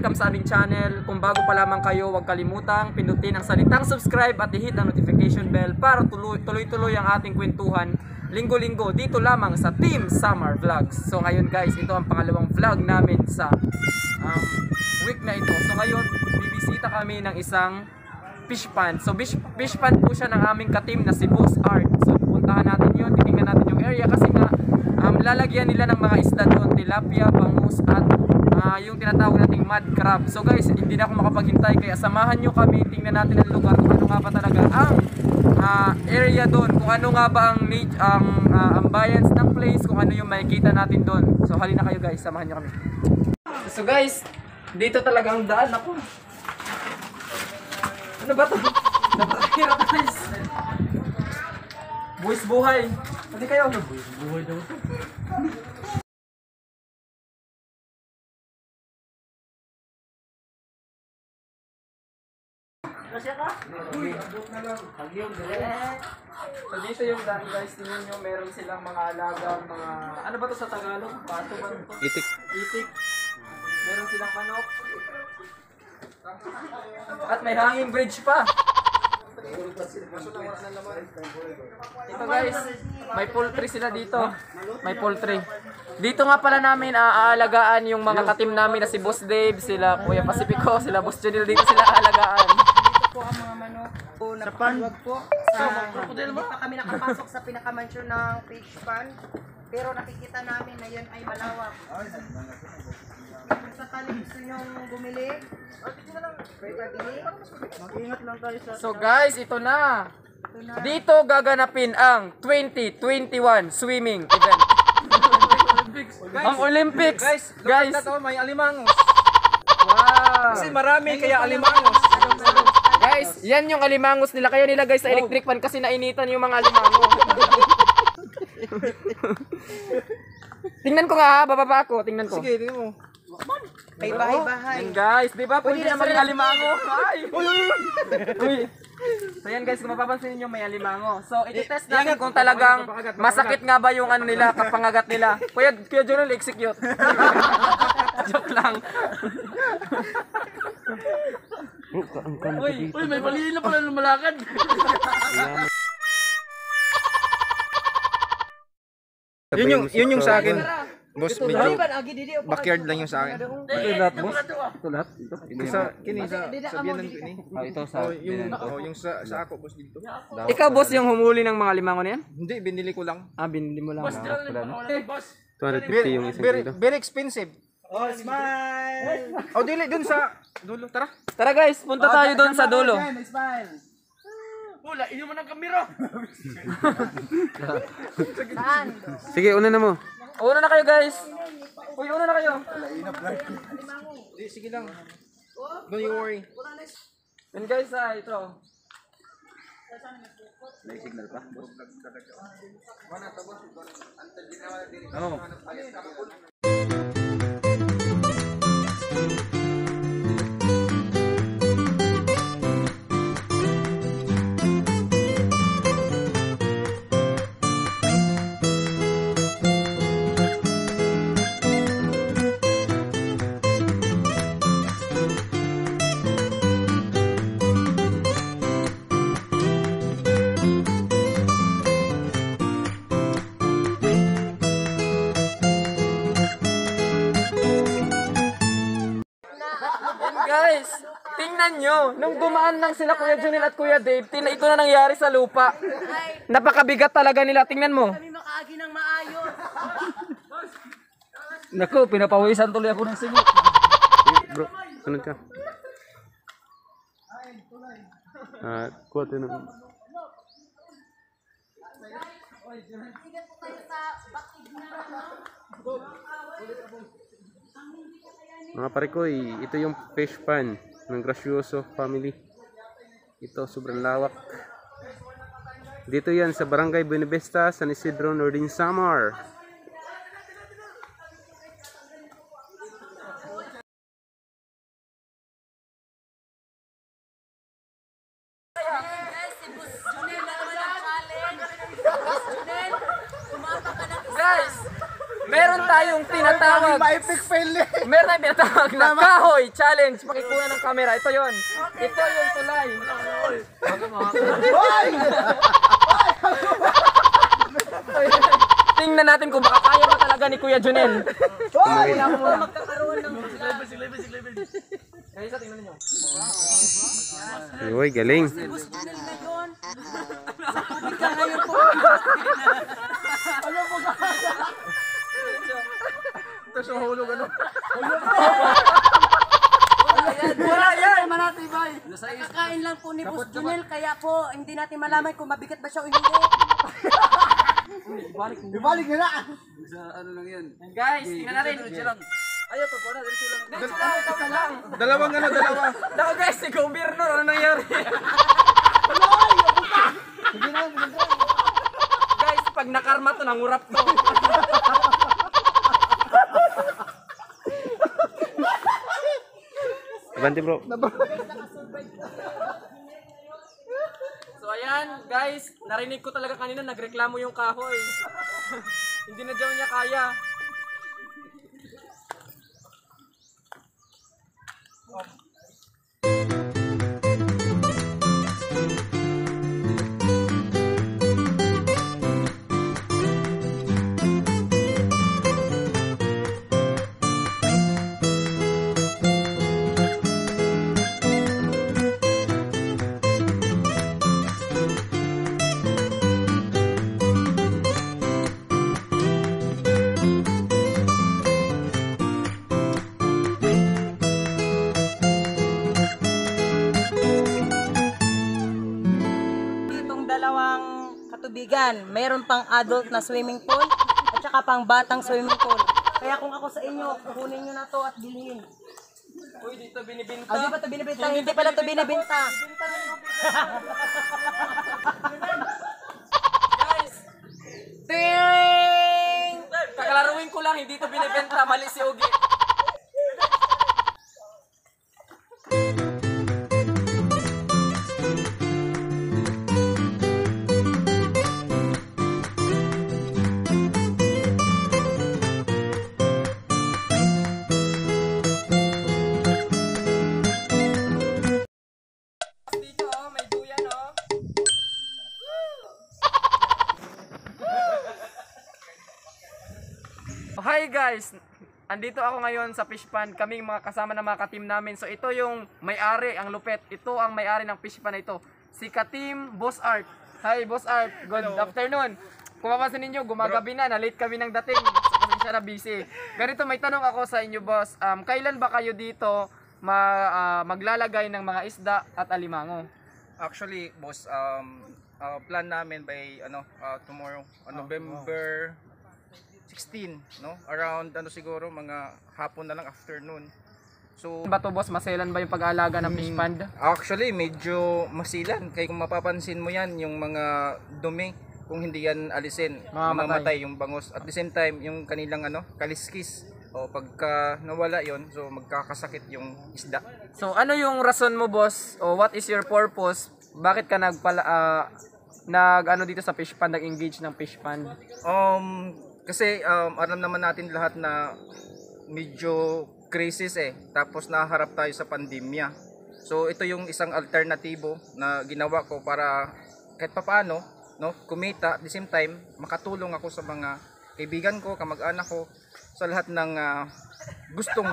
welcome sa aming channel. Kung bago pa lamang kayo, huwag kalimutang pindutin ang salitang subscribe at i-hit ang notification bell para tuloy-tuloy ang ating kwentuhan linggo-linggo dito lamang sa Team Samar Vlogs. So ngayon guys, ito ang pangalawang vlog namin sa week na ito. So ngayon, bibisita kami ng isang fish pond. So fish pond po siya ng aming ka-team na si Boss Art. So pupuntahan natin yun, titingnan natin yung area kasi nga lalagyan nila ng mga isda doon, tilapia, bangus at yung tinatawag nating mud crab. So guys, hindi na ako makapaghintay kaya samahan nyo kami, tingnan natin ang lugar kung ano nga ba talaga ang area doon, kung ano nga ba ang ambience ng place, kung ano yung makikita natin doon. So halina kayo guys, samahan nyo kami. So guys, dito talaga ang daan ako. Ano ba ito? Napakahirap guys. Buwis buhay. Hindi kayo. Buwis buhay daw ito. Kasya ka? So dito yung daan guys, tingnan nyo, meron silang mga alagang mga, ano ba to sa Tagalog? Pato ba ito? Itik. Itik. Meron silang manok. At may hanging bridge pa. Ito guys, may poultry sila dito. May poultry. Dito nga pala namin aalagaan yung mga ka-team namin na si Boss Dave, sila Kuya Pacifico, sila Boss Junil, dito sila aalagaan. Po ang mga manok po nakapaluwag po sa hindi pa kami nakapasok sa pinakamansyon ng fish pond, pero nakikita namin na yun ay malawak. Kung sakali gusto nyong bumili, mag-ingat lang tayo sa... So guys, ito na. Dito gaganapin ang 2021 swimming event. Ang Olympics. Guys, may alimangos. Wow. Kasi marami kaya alimangos. Guys, yan yung alimangos nila. Kaya nilagay sa electric fan kasi nainitan yung mga alimangos. Tingnan ko nga ha, bababa ako. Tingnan ko. Sige, tingnan mo. May bahay-bahay. Yan guys, di ba? Pwede na maging alimango. Ay! Uy! So yan guys, kung mapapansin niyo may alimango. So iti-test natin kung talagang masakit nga ba yung ano nila, kapangagat nila. Kuya Jonel, execute. Joke lang. Uy, may baliin na pala lumalakad. Yun yung sa akin. Boss, medyo backyard lang yung sa akin. Ito lahat, boss? Ito lahat? Ito sa kini sa biyanan ko ini. Ito sa Yung sa ako boss dito. Ikaw boss yung humuli ng mga limango na yan? Hindi, binili ko lang. Binili mo lang. Boss, 250 yung isang kilo. Very expensive. Oh, smile! Oh, dili dun sa dulo. Tara. Tara guys, punta tayo doon sa dulo. Wala, inyo mo ng kamera. Saan? Sige, una na mo. Una na kayo guys. Uy, una na kayo. Sige lang. Don't you worry. And guys, ito. May signal pa. Guys, tingnan nyo. Nung dumaan lang sila Kuya Junel at Kuya Dave, ito na nangyari sa lupa. Napakabigat talaga nila. Tingnan mo. Kami makaagi ng maayos. Naku, pinapawisan tuloy ako ng singot. Bro, ano ka? Kuha tayo na. Mga parikoy, ito yung fish pond ng Gracioso family. Ito, sobrang lawak. Dito yan sa Barangay Buenavista, San Isidro, Northern Samar. Guys, Meron tayong tinatawag. Ma-epic fail eh. Meron tayong tinatawag na kahoy challenge. Pakikuha ng camera. Ito yon. Ito yung tulay. Tingnan natin kung baka kaya ba talaga ni Kuya Junel. Magkakaroon ng Kaya tingnan niyo. Uy, galing. Bus Junel ngayon. Sa tubig ka ngayon po. Ito siya mahulog ano. Wala yan. Kakain lang po ni Bus Junel, kaya po hindi natin malaman kung mabigat ba siya o hindi. Ibalik nila. Guys, tingnan natin. Ayaw to po na. Diretso lang. Dalawang ano, dalawa. Dako guys, si Gobyerno. Ano nangyari? Guys, pag nakarma to, nangurap to. Abante bro. So ayan, guys, narinig ko talaga kanina nagreklamo yung kahoy. Hindi na daw niya kaya. Itong dalawang katubigan, meron pang adult na swimming pool at saka pang batang swimming pool. Kaya kung ako sa inyo, kukunin nyo na to at bilhin. Uy, dito binibinta. Hindi ba ito binibenta? Hindi pala ito binibenta. Guys, Ting! kakalaruin ko lang, hindi ito binibenta. Mali si Ogi. Dito, may duyan, oh. Hi guys! Andito ako ngayon sa fish pond. Kaming mga kasama ng mga ka-team namin. So ito yung may-ari, ang lupet. Ito ang may-ari ng fish pond na ito. Si ka-team Boss Art. Hi Boss Art. Good afternoon. Kung mapapansin ninyo, gumagabi na. Na-late kami ng dating. Pasensya na busy. Ganito, may tanong ako sa inyo boss. Kailan ba kayo dito maglalagay ng mga isda at alimango? Actually, boss, plan namin by tomorrow, November 16, no? Around siguro mga hapon na lang, afternoon. So, Ba to boss, maselan ba yung pag-aalaga ng fish pond? actually medyo masilan kaya kung mapapansin mo yan, yung mga dumi, kung hindi yan alisin, mamamatay yung bangos. At the same time, yung kanilang kaliskis, o pagka nawala yon, so magkakasakit yung isda. So ano yung rason mo boss, o what is your purpose? Bakit ka dito sa fish pond, nag-engage ng fish pond? Kasi alam naman natin lahat na medyo crisis tapos naharap tayo sa pandemya. So ito yung isang alternatibo na ginawa ko para kahit papaano, no, kumita, at the same time makatulong ako sa mga kaibigan ko, kamag-anak ko, sa lahat ng gustong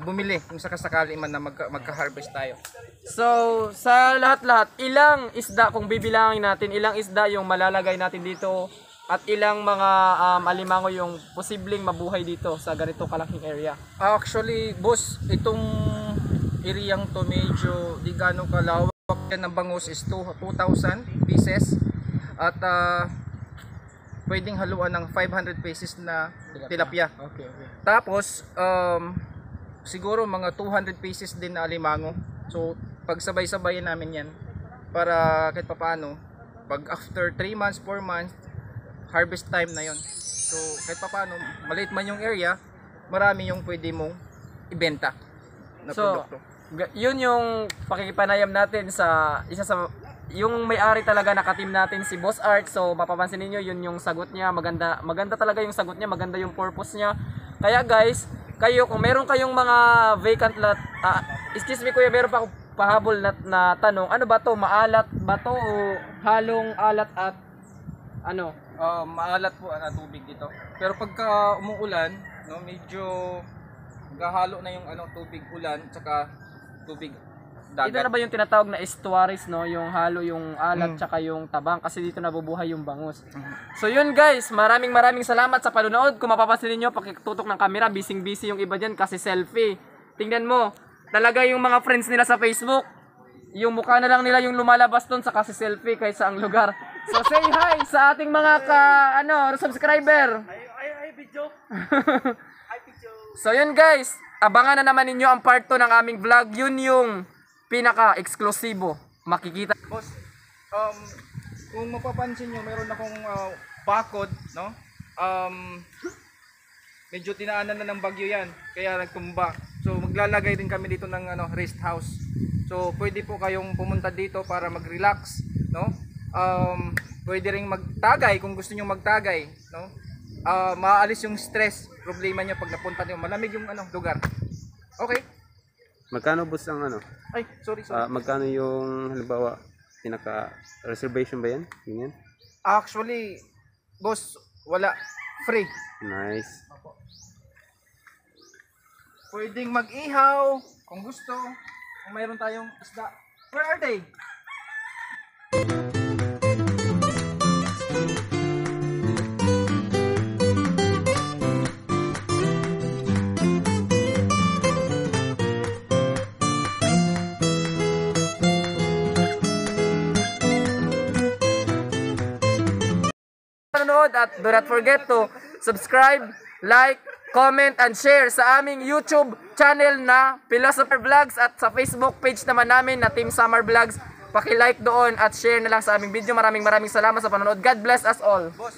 bumili kung sakasakali man na magka-harvest tayo. So sa lahat-lahat, ilang isda, kung bibilangin natin, ilang isda yung malalagay natin dito at ilang mga alimango yung posibleng mabuhay dito sa ganito kalaking area? Actually, boss, itong areang to medyo di gaano kalawak. Yan ng bangus is 2,000 pieces at pwedeng haluan ng 500 pieces na tilapia. Okay. Tapos siguro mga 200 pieces din na alimango. So pagsabay-sabayin namin yan para kahit papaano, pag after 3 months, 4 months, harvest time na yon. So kahit papaano, maliit man yung area, marami yung pwede mong ibenta na produkto. Yun yung pakikipanayam natin sa isa sa yung may-ari talaga naka-team natin si Boss Art. So mapapansin niyo yun yung sagot niya. Maganda talaga yung sagot niya, maganda yung purpose niya. Kaya guys, kayo kung meron kayong mga vacant lot, excuse me kuya, meron pa akong pahabol na tanong. Ano ba to? Maalat ba to o halong alat at ano? Maalat po ang tubig dito. Pero pagka umuulan, no, medyo gahalo na yung tubig ulan tsaka tubig dagat. Ito na ba yung tinatawag na estuaries, no? Yung halo yung alat tsaka yung tabang kasi dito nabubuhay yung bangus. So yun guys, maraming salamat sa panonood. Kung mapapansin niyo, pakitutok ng camera, busy yung iba diyan kasi selfie. Tingnan mo, talaga yung mga friends nila sa Facebook, yung mukha na lang nila yung lumalabas doon sa kasi selfie kaysa ang lugar. So say hi sa ating mga subscriber. Ay video. So yun guys, abangan na naman ninyo ang part 2 ng aming vlog. Yun yung pinaka-eksklusibo. Makikita. Boss, kung mapapansin nyo, meron akong bakod, no? Medyo tinaanan na ng bagyo yan, kaya nagtumba. So maglalagay din kami dito ng rest house. So pwede po kayong pumunta dito para mag-relax, no? Pwede ring magtagay kung gusto niyo magtagay, no? Maaalis yung stress, problema niyo pag napunta niyo. Malamig yung lugar. Okay? Magkano boss ang Ay, sorry. magkano yung halimbawa pinaka reservation ba yan? Ganyan? Actually, boss, wala. Free. Nice. Pwedeng mag-ihaw kung gusto. Kung mayroon tayong isda. Where are they? At do not forget to subscribe, like, comment, and share sa aming YouTube channel na Philosopher Vlogs at sa Facebook page naman namin na Team Summer Vlogs. Paki-like doon at share na lang sa aming video. Maraming salamat sa panonood. God bless us all. Boss.